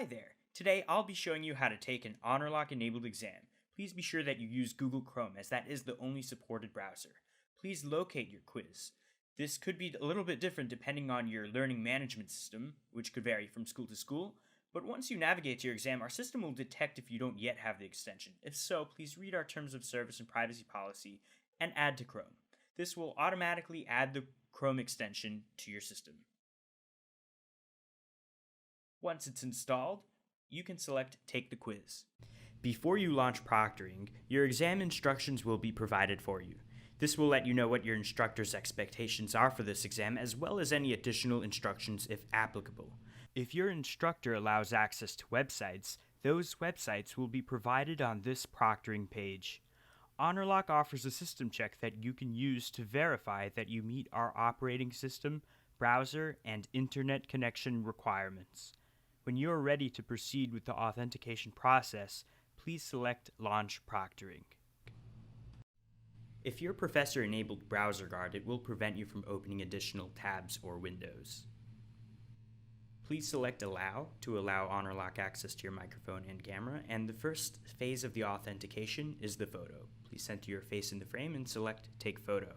Hi there! Today I'll be showing you how to take an Honorlock enabled exam. Please be sure that you use Google Chrome as that is the only supported browser. Please locate your quiz. This could be a little bit different depending on your learning management system, which could vary from school to school, but once you navigate to your exam, our system will detect if you don't yet have the extension. If so, please read our terms of service and privacy policy and add to Chrome. This will automatically add the Chrome extension to your system. Once it's installed, you can select Take the Quiz. Before you launch proctoring, your exam instructions will be provided for you. This will let you know what your instructor's expectations are for this exam, as well as any additional instructions if applicable. If your instructor allows access to websites, those websites will be provided on this proctoring page. Honorlock offers a system check that you can use to verify that you meet our operating system, browser, and internet connection requirements. When you are ready to proceed with the authentication process, please select Launch Proctoring. If your professor enabled Browser Guard, it will prevent you from opening additional tabs or windows. Please select Allow to allow Honorlock access to your microphone and camera, and the first phase of the authentication is the photo. Please center your face in the frame and select Take Photo.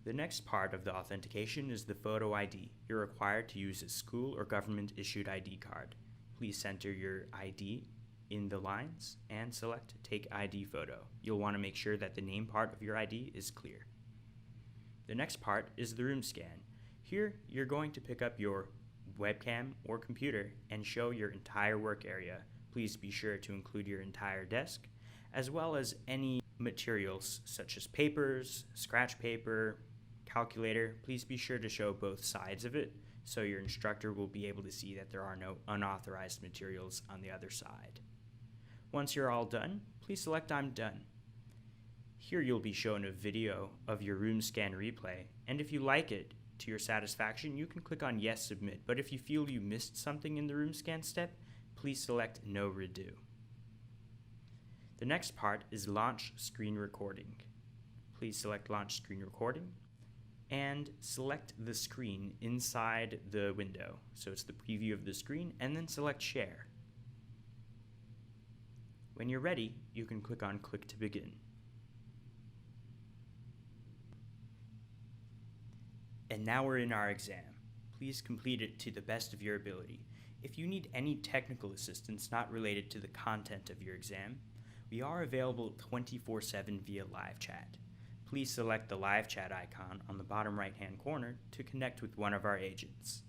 The next part of the authentication is the photo ID. You're required to use a school or government-issued ID card. Please center your ID in the lines and select Take ID Photo. You'll want to make sure that the name part of your ID is clear. The next part is the room scan. Here, you're going to pick up your webcam or computer and show your entire work area. Please be sure to include your entire desk, as well as any materials such as papers, scratch paper, calculator. Please be sure to show both sides of it so your instructor will be able to see that there are no unauthorized materials on the other side. Once you're all done, please select I'm done. Here you'll be shown a video of your room scan replay, and if you like it to your satisfaction, you can click on Yes Submit, but if you feel you missed something in the room scan step, please select No Redo. The next part is Launch Screen Recording. Please select Launch Screen Recording and select the screen inside the window. So it's the preview of the screen, and then select Share. When you're ready, you can click on Click to Begin. And now we're in our exam. Please complete it to the best of your ability. If you need any technical assistance not related to the content of your exam, we are available 24/7 via live chat. Please select the live chat icon on the bottom right-hand corner to connect with one of our agents.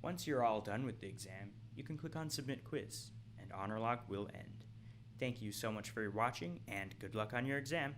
Once you're all done with the exam, you can click on Submit Quiz, and Honorlock will end. Thank you so much for watching, and good luck on your exam.